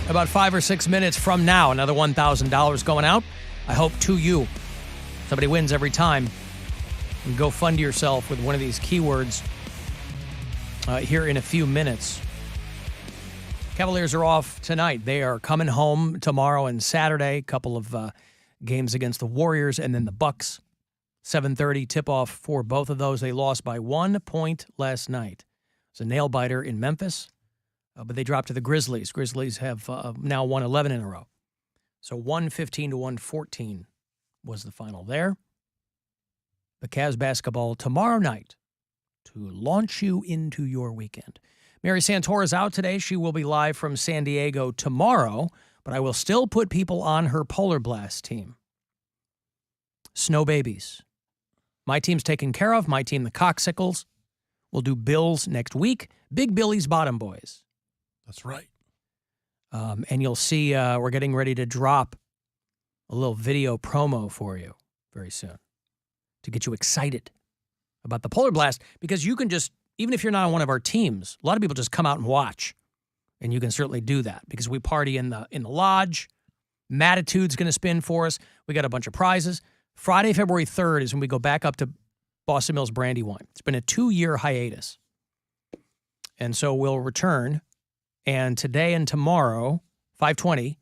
about 5 or 6 minutes from now. Another $1,000 going out. I hope to you. Somebody wins every time. And go fund yourself with one of these keywords here in a few minutes. Cavaliers are off tonight. They are coming home tomorrow and Saturday. A couple of games against the Warriors and then the Bucks. 7:30 tip-off for both of those. They lost by 1 point last night. It's a nail-biter in Memphis, but they dropped to the Grizzlies. Grizzlies have now won 11 in a row. So 115 to 114 was the final there. The Cavs basketball tomorrow night to launch you into your weekend. Mary Santora is out today. She will be live from San Diego tomorrow, but I will still put people on her Polar Blast team. Snow Babies. My team's taken care of. My team, the Coxsicles. We'll do Bills next week. Big Billy's Bottom Boys. That's right. And you'll see we're getting ready to drop a little video promo for you very soon to get you excited about the Polar Blast, because you can just, even if you're not on one of our teams, a lot of people just come out and watch, and you can certainly do that because we party in the lodge. Matitude's going to spin for us. We got a bunch of prizes. Friday, February 3rd is when we go back up to Boston Mills Brandywine. It's been a 2-year hiatus. And so we'll return. And today and tomorrow, 5:20,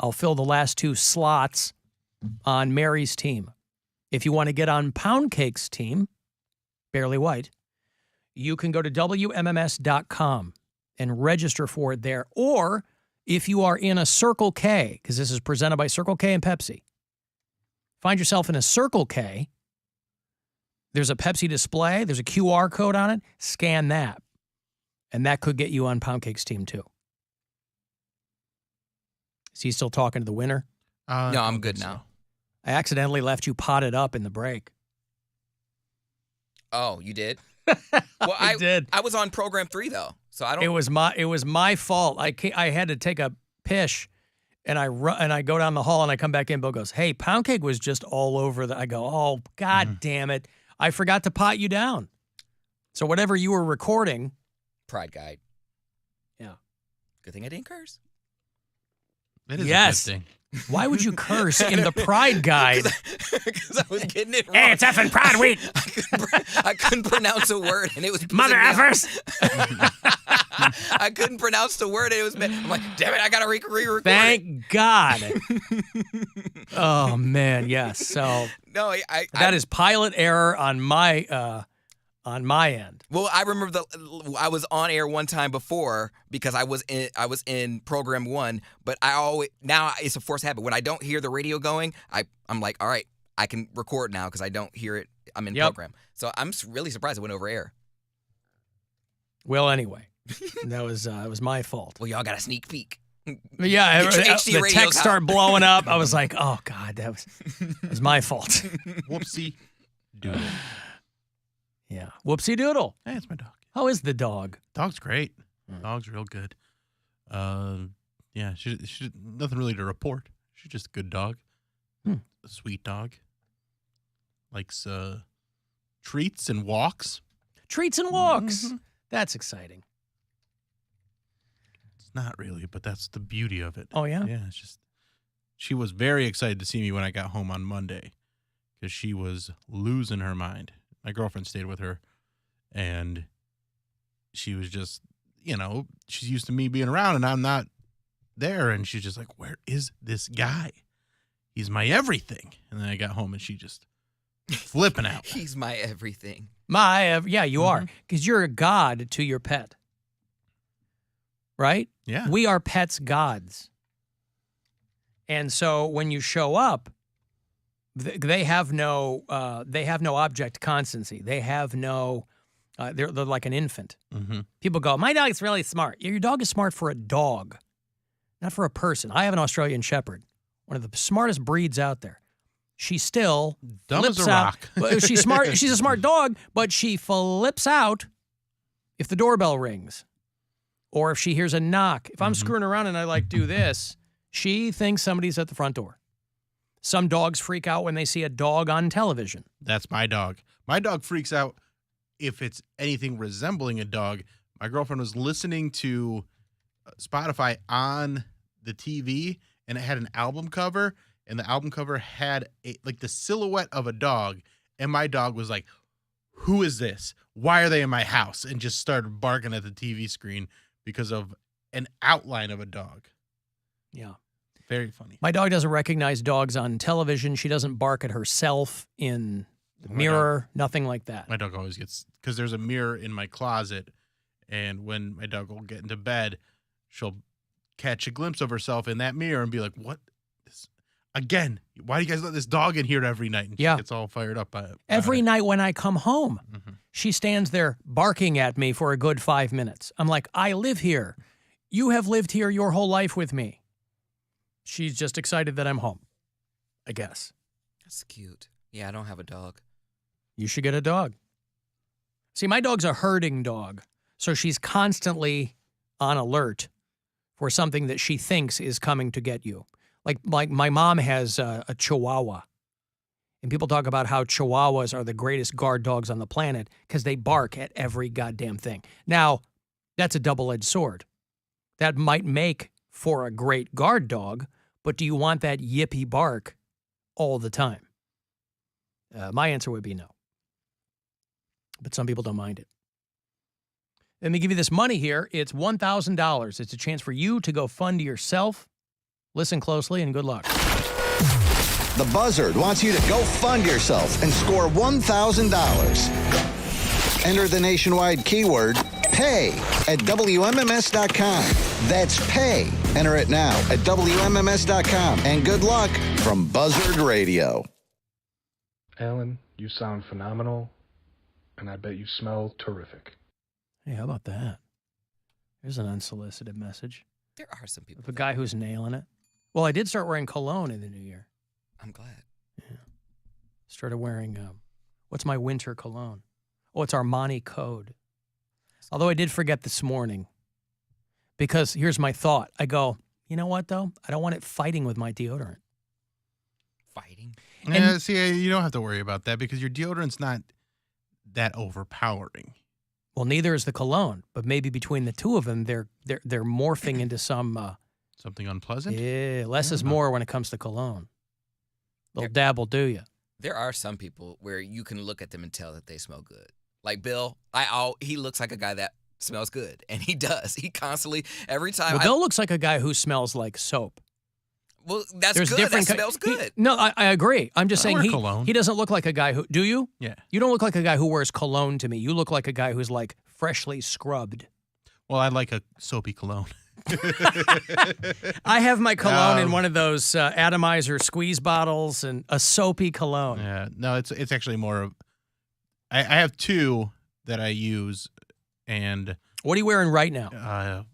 I'll fill the last 2 slots on Mary's team. If you want to get on Poundcake's team, Barely White, you can go to WMMS.com and register for it there. Or if you are in a Circle K, because this is presented by Circle K and Pepsi, find yourself in a Circle K, there's a Pepsi display, there's a QR code on it, scan that. And that could get you on Poundcake's team too. Is he still talking to the winner? No, I'm good now. I accidentally left you potted up in the break. Oh, you did? Well, I did. I was on program 3 though, so I don't. It was my fault. I had to take a pish, and I go down the hall and I come back in. Bill goes, "Hey, Poundcake was just all over the." I go, "Oh, God damn it! I forgot to pot you down." So whatever you were recording, Pride Guide. Yeah. Good thing I didn't curse. That is yes. a good thing. Why would you curse in the Pride Guide? Because I was getting it wrong. Hey, it's effing Pride Week. I couldn't pronounce a word, and it was Mother effers. I couldn't pronounce the word, and it was. I'm like, damn it! I gotta re-record. Thank God. Oh man, yes. So no, that is pilot error on my end. Well, I remember I was on air one time before because I was in program 1, but now it's a forced habit. When I don't hear the radio going, I'm like, all right, I can record now because I don't hear it. I'm in program, so I'm really surprised it went over air. Well, anyway, that was my fault. Well, y'all got a sneak peek. Yeah, HD the text started blowing up. I was like, oh God, that was my fault. Whoopsie doodle. Yeah. Whoopsie doodle. Hey, it's my dog. How is the dog? Dog's great. Dog's real good. Yeah, she's nothing really to report. She's just a good dog. A sweet dog. Likes treats and walks. Treats and walks. Mm-hmm. That's exciting. It's not really, but that's the beauty of it. Oh, yeah? Yeah, it's just, she was very excited to see me when I got home on Monday because she was losing her mind. My girlfriend stayed with her, and she was just, she's used to me being around, and I'm not there, and she's just like, where is this guy? He's my everything. And then I got home, and she just flipping out. He's my everything. Yeah, you are, because you're a god to your pet, right? Yeah. We are pets' gods. And so when you show up, they have no object constancy. They have no. They're like an infant. Mm-hmm. People go, my dog is really smart. Your dog is smart for a dog, not for a person. I have an Australian Shepherd, one of the smartest breeds out there. She still dumb flips as a out. rock. She's smart. She's a smart dog, but she flips out if the doorbell rings, or if she hears a knock. If I'm screwing around and I do this, she thinks somebody's at the front door. Some dogs freak out when they see a dog on television. That's my dog. My dog freaks out if it's anything resembling a dog. My girlfriend was listening to Spotify on the TV, and it had an album cover, and the album cover had the silhouette of a dog, and my dog was like, "Who is this? Why are they in my house?" and just started barking at the TV screen because of an outline of a dog. Yeah. Very funny. My dog doesn't recognize dogs on television. She doesn't bark at herself in the mirror, nothing like that. My dog always gets, because there's a mirror in my closet, and when my dog will get into bed, she'll catch a glimpse of herself in that mirror and be like, "What? Again, why do you guys let this dog in here every night?" And she gets all fired up by it. Every night when I come home, she stands there barking at me for a good 5 minutes. I'm like, I live here. You have lived here your whole life with me. She's just excited that I'm home, I guess. That's cute. Yeah, I don't have a dog. You should get a dog. See, my dog's a herding dog, so she's constantly on alert for something that she thinks is coming to get you. Like my mom has a Chihuahua, and people talk about how Chihuahuas are the greatest guard dogs on the planet because they bark at every goddamn thing. Now, that's a double-edged sword. That might make for a great guard dog, but do you want that yippy bark all the time? My answer would be no. But some people don't mind it. Let me give you this money here. It's $1,000. It's a chance for you to go fund yourself. Listen closely and good luck. The Buzzard wants you to go fund yourself and score $1,000. Enter the nationwide keyword PAY at WMMS.com. That's PAY. Enter it now at WMMS.com. And good luck from Buzzard Radio. Alan, you sound phenomenal, and I bet you smell terrific. Hey, how about that? Here's an unsolicited message. There are some people. Of a guy who's nailing it. Well, I did start wearing cologne in the new year. I'm glad. Yeah. Started wearing, what's my winter cologne? Oh, it's Armani Code. Although I did forget this morning, because here's my thought. I go, you know what, though? I don't want it fighting with my deodorant. Fighting? Yeah, see, you don't have to worry about that because your deodorant's not that overpowering. Well, neither is the cologne, but maybe between the two of them, they're morphing into some... something unpleasant? Yeah, less is more when it comes to cologne. Little dab will do you. There are some people where you can look at them and tell that they smell good. Like Bill, he looks like a guy that smells good, and he does. He constantly, every time. Well, Bill looks like a guy who smells like soap. Well, that's good. That smells good. No, I agree. I'm just saying cologne. He doesn't look like a guy who... Do you? Yeah. You don't look like a guy who wears cologne to me. You look like a guy who's like freshly scrubbed. Well, I like a soapy cologne. I have my cologne in one of those atomizer squeeze bottles and a soapy cologne. Yeah. No, it's actually more of... I have two that I use, and... What are you wearing right now?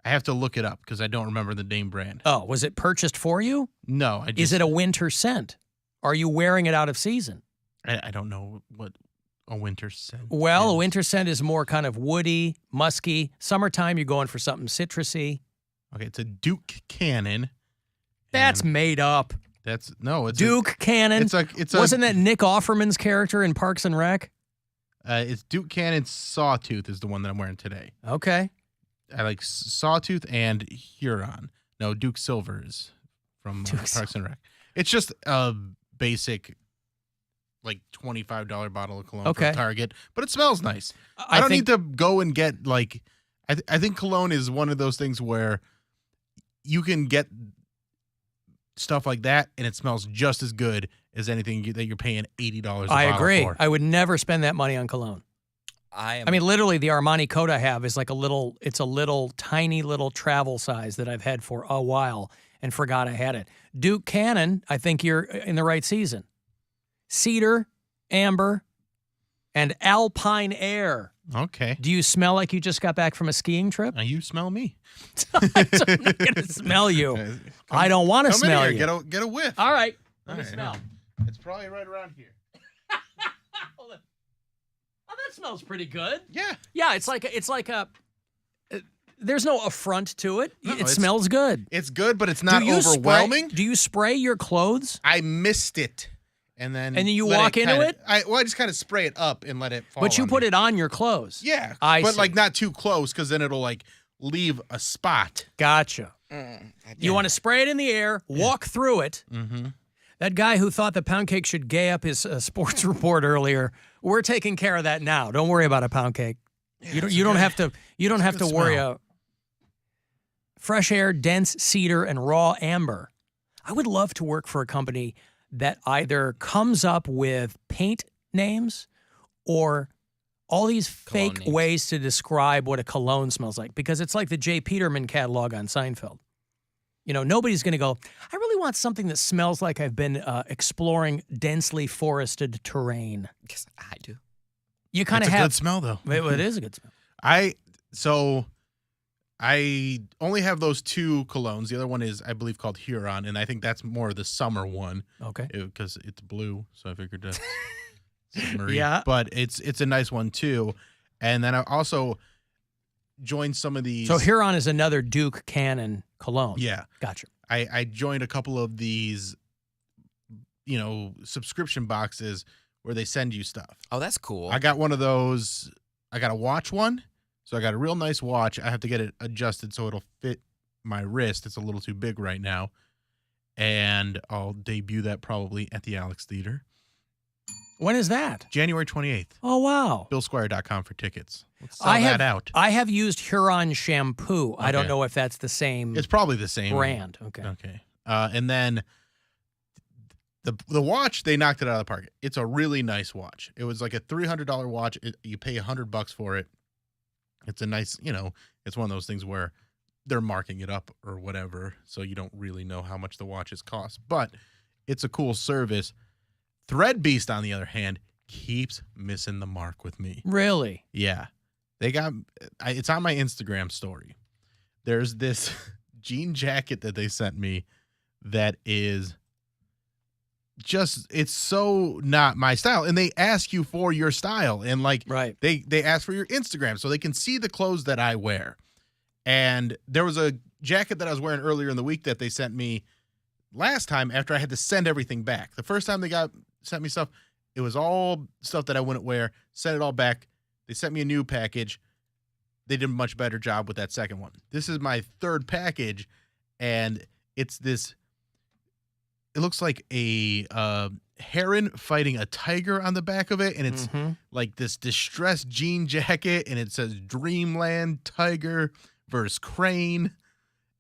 I have to look it up because I don't remember the name brand. Oh, was it purchased for you? No. Is it a winter scent? Are you wearing it out of season? I don't know what a winter scent Well, is. a winter scent is more kind of woody, musky. Summertime, you're going for something citrusy. Okay, it's a Duke Cannon. That's made up. It's Duke Cannon. Wasn't that Nick Offerman's character in Parks and Rec? It's Duke Cannon Sawtooth is the one that I'm wearing today. Okay. I like Sawtooth and Huron. No, Duke Silver is from Parks and Rec. It's just a basic, like $25 bottle of cologne from Target, but it smells nice. I don't need to go and get like. I think cologne is one of those things where you can get stuff like that, and it smells just as good as anything that you're paying $80 a bottle for. I agree. I would never spend that money on cologne. I mean, literally, the Armani Code I have is like it's a little tiny little travel size that I've had for a while and forgot I had it. Duke Cannon, I think you're in the right season. Cedar, amber, and alpine air. Okay. Do you smell like you just got back from a skiing trip? You smell me. I'm not going to smell you. I don't want to smell you. Get a whiff. All right. Let me smell. It's probably right around here. Hold on. Oh, that smells pretty good. Yeah. Yeah, it's like a. There's no affront to it. No, it smells good. It's good, but it's not overwhelming. Do you spray your clothes? I missed it. And then you walk into it? I just kind of spray it up and let it fall. But you put it on your clothes. Yeah. I but see. like not too close because then it'll like leave a spot. Gotcha. You want to spray it in the air, walk through it. Mm-hmm. That guy who thought that Poundcake should gay up his sports report earlier, we're taking care of that now. Don't worry about it, Poundcake. Yeah, you don't have to worry. Smell. Fresh air, dense cedar, and raw amber. I would love to work for a company that either comes up with paint names or all these Cologne fake names. ways to describe what a cologne smells like, because it's like the J. Peterman catalog on Seinfeld. You know, nobody's going to go, I really want something that smells like I've been exploring densely forested terrain. Yes, I do. You kind of It's a have. good smell, though. It is a good smell. I only have those 2 colognes. The other one is, I believe, called Huron, and I think that's more the summer one. Okay. Because it's blue, so I figured that's summery. Yeah. But it's a nice one, too. And then I also joined some of these. So Huron is another Duke Cannon cologne. Yeah. Gotcha. I joined a couple of these, subscription boxes where they send you stuff. Oh, that's cool. I got one of those. I got a watch one. So I got a real nice watch. I have to get it adjusted so it'll fit my wrist. It's a little too big right now. And I'll debut that probably at the Alex Theater. When is that? January 28th. Oh, wow. BillSquire.com for tickets. Let's sell that out. I have used Huron shampoo. I don't Okay. know if that's the same It's probably the same brand. Okay. Okay. And then the watch, they knocked it out of the park. It's a really nice watch. It was like a $300 watch. You pay $100 for it. It's a nice, it's one of those things where they're marking it up or whatever, so you don't really know how much the watches cost. But it's a cool service. Thread Beast, on the other hand, keeps missing the mark with me. Really? Yeah. It's on my Instagram story. There's this jean jacket that they sent me that is just, it's so not my style. And they ask you for your style. And Right. they ask for your Instagram so they can see the clothes that I wear. And there was a jacket that I was wearing earlier in the week that they sent me last time after I had to send everything back. The first time they sent me stuff, it was all stuff that I wouldn't wear. Sent it all back. They sent me a new package. They did a much better job with that second one. This is my third package, and it's this. It looks like a heron fighting a tiger on the back of it, and it's like this distressed jean jacket, and it says Dreamland Tiger versus Crane.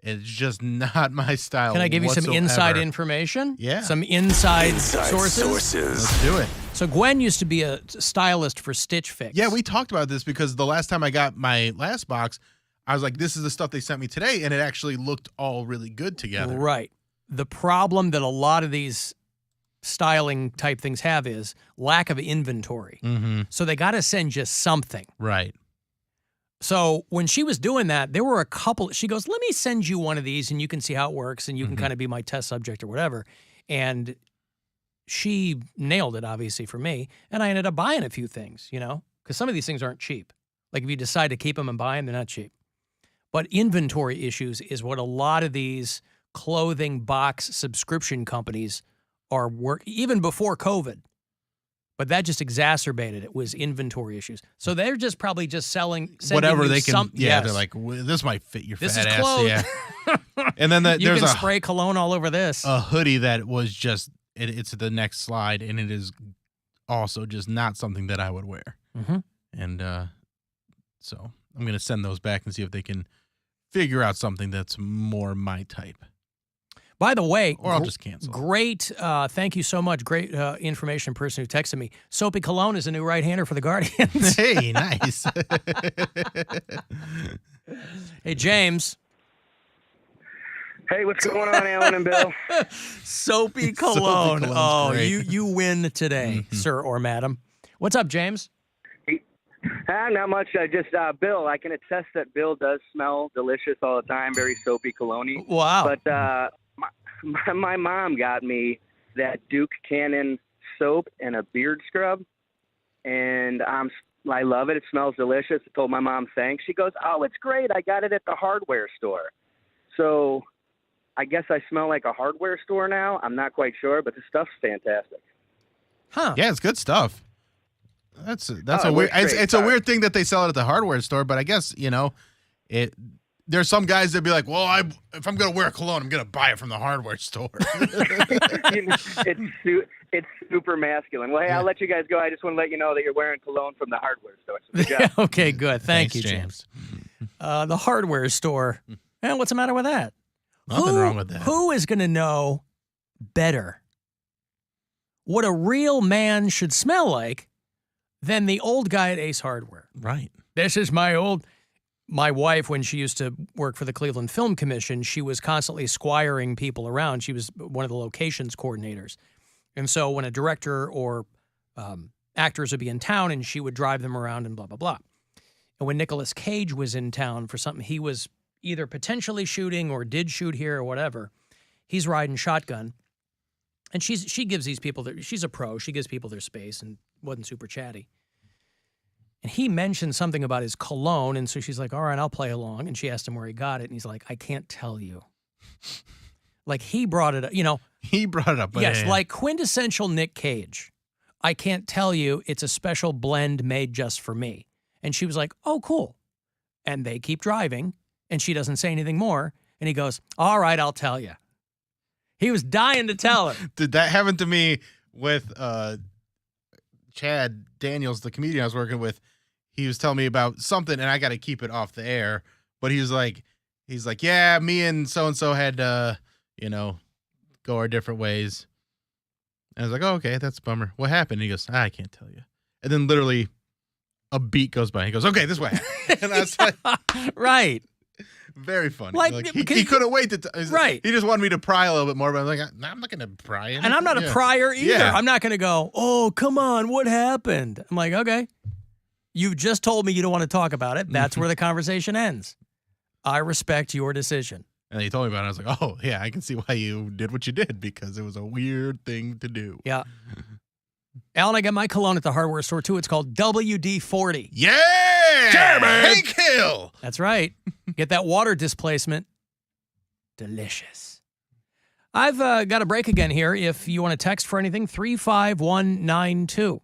It's just not my style. Can I give you some whatsoever. inside information? Yeah. Some inside sources? Let's do it. So Gwen used to be a stylist for Stitch Fix. Yeah, we talked about this because the last time I got my last box, I was like, this is the stuff they sent me today, and it actually looked all really good together. Right. The problem that a lot of these styling type things have is lack of inventory. Mm-hmm. So they got to send you something. Right. So when she was doing that, there were a couple. She goes, let me send you one of these and you can see how it works and you can kind of be my test subject or whatever. And she nailed it, obviously, for me. And I ended up buying a few things, because some of these things aren't cheap. Like if you decide to keep them and buy them, they're not cheap. But inventory issues is what a lot of these clothing box subscription companies are even before COVID. But that just exacerbated it, was inventory issues. So they're just probably just sending Whatever you they can. some, Yeah, yes. they're like, this might fit your This fat is ass. clothes. Yeah. And then You there's can a spray cologne all over this. hoodie that was just, it's the next slide, and it is also just not something that I would wear. Mm-hmm. And so I'm going to send those back and see if they can figure out something that's more my type. By the way, Or I'll just cancel. Great. Thank you so much. Great information person who texted me. Soapy Cologne is a new right-hander for the Guardians. Hey, nice. Hey, James. Hey, what's going on, Alan and Bill? Soapy Cologne. Cologne's Oh, great. you win today, sir or madam. What's up, James? Not much. I just, Bill, I can attest that Bill does smell delicious all the time, very soapy cologne. Wow. But my mom got me that Duke Cannon soap and a beard scrub, and I love it. It smells delicious. I told my mom thanks. She goes, oh, it's great. I got it at the hardware store. So I guess I smell like a hardware store now. I'm not quite sure, but the stuff's fantastic. Huh. Yeah, it's good stuff. That's Oh, a it weird. works great. It's a weird thing that they sell it at the hardware store, but I guess it there's some guys that be like, well, if I'm going to wear a cologne, I'm going to buy it from the hardware store. It's super masculine. Well, hey, I'll let you guys go. I just want to let you know that you're wearing cologne from the hardware store. So good job. Okay, good. Thanks, you, James. The hardware store. What's the matter with that? Nothing wrong with that. Who is going to know better what a real man should smell like than the old guy at Ace Hardware? Right. This is my wife, when she used to work for the Cleveland Film Commission, she was constantly squiring people around. She was one of the locations coordinators. And so when a director or actors would be in town, and she would drive them around and blah, blah, blah. And when Nicolas Cage was in town for something he was either potentially shooting or did shoot here or whatever, he's riding shotgun. And she gives these people, she's a pro, she gives people their space and wasn't super chatty. And he mentioned something about his cologne, and so she's like, all right, I'll play along. And she asked him where he got it, and he's like, I can't tell you. Like, he brought it up, He brought it up. But yes, like quintessential Nick Cage. I can't tell you, it's a special blend made just for me. And she was like, oh, cool. And they keep driving, and she doesn't say anything more. And he goes, all right, I'll tell you. He was dying to tell her. Did that happen to me with Chad Daniels, the comedian I was working with? He was telling me about something, and I got to keep it off the air. But he's like, yeah, me and so-and-so had, go our different ways. And I was like, oh, okay, that's a bummer. What happened? And he goes, I can't tell you. And then literally a beat goes by. He goes, okay, this way. And I was like, right. Very funny. Like, he couldn't wait to right. He just wanted me to pry a little bit more, but I was like, I'm not going to pry anything. And I'm not a prior either. Yeah. I'm not going to go, oh, come on, what happened? I'm like, okay, you've just told me you don't want to talk about it. That's where the conversation ends. I respect your decision. And he told me about it. I was like, oh, yeah, I can see why you did what you did, because it was a weird thing to do. Yeah. Alan, I got my cologne at the hardware store, too. It's called WD-40. Yeah! Hank Hill! That's right. Get that water displacement. Delicious. I've got a break again here. If you want to text for anything, 35192.